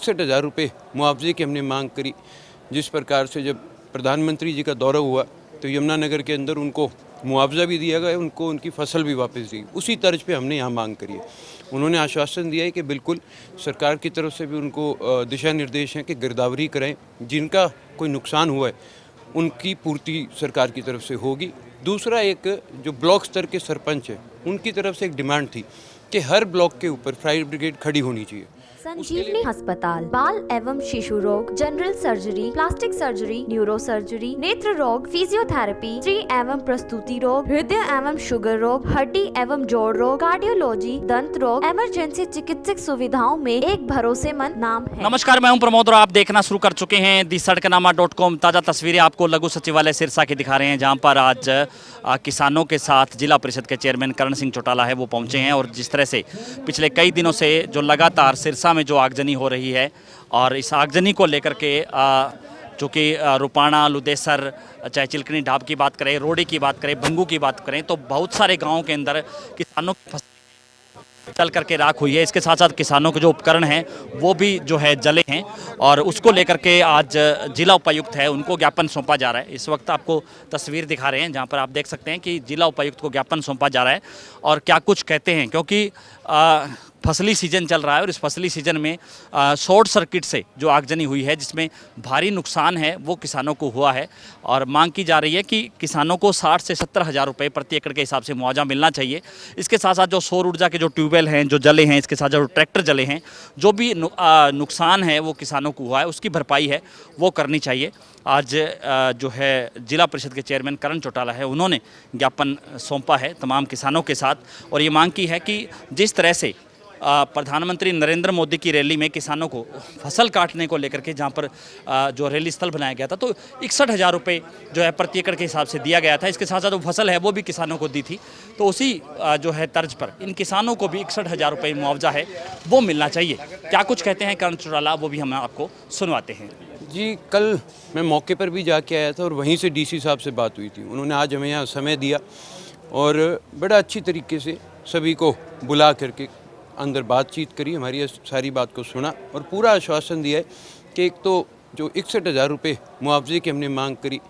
61,000 रुपये मुआवजे की हमने मांग करी। जिस प्रकार से जब प्रधानमंत्री जी का दौरा हुआ तो यमुनानगर के अंदर उनको मुआवजा भी दिया गया, उनको उनकी फसल भी वापस दी। उसी तर्ज पे हमने यहाँ मांग करी है। उन्होंने आश्वासन दिया है कि बिल्कुल सरकार की तरफ से भी उनको दिशा निर्देश हैं कि गिरदावरी कराएं, जिनका कोई नुकसान हुआ है उनकी पूर्ति सरकार की तरफ से होगी। दूसरा, एक जो ब्लॉक स्तर के सरपंच हैं उनकी तरफ से एक डिमांड थी कि हर ब्लॉक के ऊपर फायर ब्रिगेड खड़ी होनी चाहिए। संजीवनी अस्पताल बाल एवं शिशु रोग, general surgery, plastic surgery, neuro surgery, नेत्र रोग, फिजियोथेरेपी, स्त्री एवं प्रस्तुति रोग, हृदय एवं शुगर रोग, हड्डी एवं जोड़ रोग, कार्डियोलॉजी, दंत रोग, इमरजेंसी चिकित्सक सुविधाओं में एक भरोसेमंद नाम है। नमस्कार, मैं हूं प्रमोद और आप देखना शुरू कर चुके हैं दी सड़कनामा.com। ताज़ा तस्वीरें आपको लघु सचिवालय सिरसा की दिखा रहे हैं, जहां पर आज किसानों के साथ जिला परिषद के चेयरमैन करण सिंह चौटाला है वो पहुंचे हैं। और जिस तरह से पिछले कई दिनों से जो लगातार सिरसा में जो आगजनी हो रही है और इस आगजनी को लेकर के चूँकि रुपाणा, लुदेसर, चाहे चिलकनी ढाब की बात करें, रोडी की बात करें, भंगू की बात करें, तो बहुत सारे गाँवों के अंदर किसानों की फसल चल करके राख हुई है। इसके साथ साथ किसानों के जो उपकरण हैं वो भी जो है जले हैं और उसको लेकर के आज जिला उपायुक्त है उनको ज्ञापन सौंपा जा रहा है। इस वक्त आपको तस्वीर दिखा रहे हैं जहां पर आप देख सकते हैं कि जिला उपायुक्त को ज्ञापन सौंपा जा रहा है और क्या कुछ कहते हैं, क्योंकि फसली सीजन चल रहा है और इस फसली सीजन में शॉर्ट सर्किट से जो आगजनी हुई है जिसमें भारी नुकसान है वो किसानों को हुआ है। और मांग की जा रही है कि किसानों को 60 से 70,000 रुपये प्रति एकड़ के हिसाब से मुआवजा मिलना चाहिए। इसके साथ साथ जो सौर ऊर्जा के जो ट्यूबवेल हैं जो जले हैं, इसके साथ जो ट्रैक्टर जले हैं, जो भी नुकसान है वो किसानों को हुआ है उसकी भरपाई है वो करनी चाहिए। आज जो है जिला परिषद के चेयरमैन करण चौटाला है उन्होंने ज्ञापन सौंपा है तमाम किसानों के साथ और ये मांग की है कि जिस तरह से प्रधानमंत्री नरेंद्र मोदी की रैली में किसानों को फसल काटने को लेकर के जहां पर जो रैली स्थल बनाया गया था तो 61,000 रुपये जो है प्रति एकड़ के हिसाब से दिया गया था। इसके साथ साथ जो फसल है वो भी किसानों को दी थी, तो उसी जो है तर्ज पर इन किसानों को भी 61,000 रुपये मुआवजा है वो मिलना चाहिए। क्या कुछ कहते हैं करण चौटाला वो भी हम आपको सुनवाते हैं। जी, कल मैं मौके पर भी जाके आया था और वहीं से डीसी साहब से बात हुई थी। उन्होंने आज हमें यहाँ समय दिया और बड़ा अच्छी तरीके से सभी को बुला करके अंदर बातचीत करी, हमारी सारी बात को सुना और पूरा आश्वासन दिया है कि एक तो जो 61,000 रुपये मुआवजे की हमने मांग करी,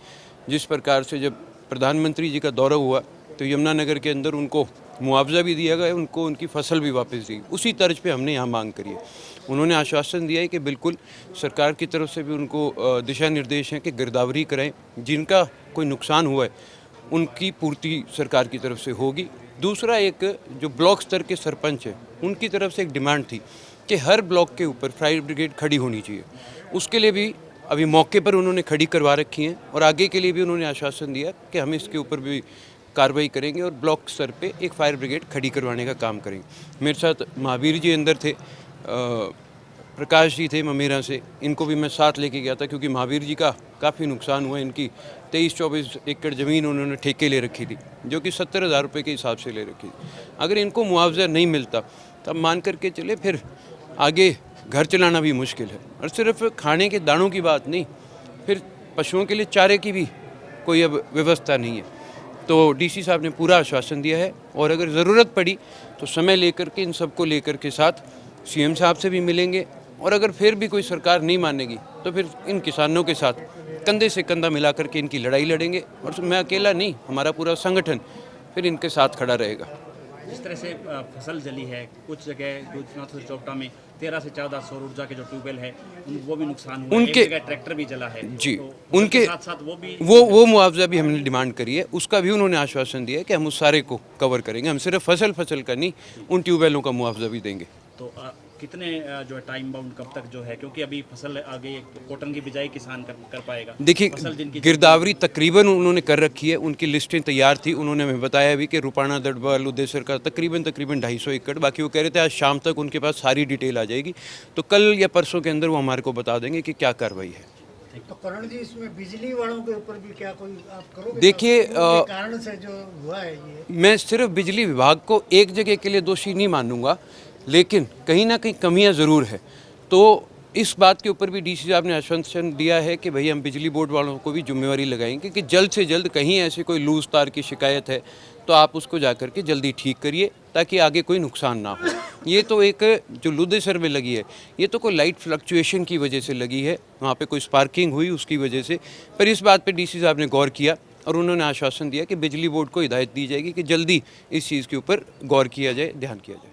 जिस प्रकार से जब प्रधानमंत्री जी का दौरा हुआ तो यमुनानगर के अंदर उनको मुआवजा भी दिया गया, उनको उनकी फसल भी वापस दी। उसी तर्ज पे हमने यहाँ मांग करी है। उन्होंने आश्वासन दिया है कि बिल्कुल सरकार की तरफ से भी उनको दिशा निर्देश हैं कि गिरदावरी कराएं, जिनका कोई नुकसान हुआ है उनकी पूर्ति सरकार की तरफ से होगी। दूसरा, एक जो ब्लॉक स्तर के सरपंच हैं उनकी तरफ से एक डिमांड थी कि हर ब्लॉक के ऊपर फायर ब्रिगेड खड़ी होनी चाहिए। उसके लिए भी अभी मौके पर उन्होंने खड़ी करवा रखी हैं और आगे के लिए भी उन्होंने आश्वासन दिया कि हम इसके ऊपर भी कार्रवाई करेंगे और ब्लॉक स्तर पे एक फायर ब्रिगेड खड़ी करवाने का काम करेंगे। मेरे साथ महावीर जी अंदर थे, प्रकाश जी थे ममेरा से, इनको भी मैं साथ लेके गया था क्योंकि महावीर जी का काफ़ी नुकसान हुआ। इनकी 23-24 एकड़ ज़मीन उन्होंने ठेके ले रखी थी जो कि 70,000 रुपये के हिसाब से ले रखी थी। अगर इनको मुआवजा नहीं मिलता तब मान करके चले फिर आगे घर चलाना भी मुश्किल है। और सिर्फ खाने के दानों की बात नहीं, फिर पशुओं के लिए चारे की भी कोई अब व्यवस्था नहीं है। तो डीसी साहब ने पूरा आश्वासन दिया है और अगर ज़रूरत पड़ी तो समय लेकर के इन सबको लेकर के साथ सीएम साहब से भी मिलेंगे और अगर फिर भी कोई सरकार नहीं मानेगी तो फिर इन किसानों के साथ कंधे से कंधा मिला करके इनकी लड़ाई लड़ेंगे। और मैं अकेला नहीं, हमारा पूरा संगठन फिर इनके साथ खड़ा रहेगा। जिस तरह से फसल जली है, कुछ जगह चौपटा में 13 से 14 सौर ऊर्जा के जो ट्यूबवेल है वो भी नुकसान हुआ, उनके एक जगह ट्रैक्टर भी जला है जी, तो उनके साथ साथ वो मुआवजा भी हमने डिमांड करी है, उसका भी उन्होंने आश्वासन दिया है कि हम उस सारे को कवर करेंगे। हम सिर्फ फसल का नहीं, उन ट्यूबवेलों का मुआवजा भी देंगे। तो कितने जो है टाइम बाउंड कब तक जो है, क्योंकि अभी फसल आगे कॉटन की बिजाई किसान कर पाएगा। देखिए, गिरदावरी तकरीबन उन्होंने कर रखी है, उनकी लिस्टें तैयार थी। उन्होंने हमें बताया भी कि रुपाणा, दड़बा, लुदेसर का तकरीबन 250 एकड़, बाकी वो कह रहे थे आज शाम तक उनके पास सारी डिटेल आ जाएगी, तो कल या परसों के अंदर वो हमारे को बता देंगे कि क्या कार्रवाई है। तो करण जी, इसमें बिजली वालों के ऊपर भी क्या कोई आप करोगे? देखिए, कारण से जो हुआ है ये, मैं सिर्फ बिजली विभाग को एक जगह के लिए दोषी नहीं मानूंगा, लेकिन कहीं ना कहीं कमियां ज़रूर है। तो इस बात के ऊपर भी डीसी साहब ने आश्वासन दिया है कि भाई हम बिजली बोर्ड वालों को भी जिम्मेवारी लगाएंगे कि जल्द से जल्द कहीं ऐसे कोई लूज तार की शिकायत है तो आप उसको जा कर के जल्दी ठीक करिए ताकि आगे कोई नुकसान ना हो। ये तो एक जो लुधेसर में लगी है ये तो कोई लाइट फ्लक्चुएशन की वजह से लगी है, वहाँ पे कोई स्पार्किंग हुई उसकी वजह से, पर इस बात पे डीसी साहब ने गौर किया और उन्होंने आश्वासन दिया कि बिजली बोर्ड को हिदायत दी जाएगी कि जल्दी इस चीज़ के ऊपर गौर किया जाए, ध्यान किया जाए।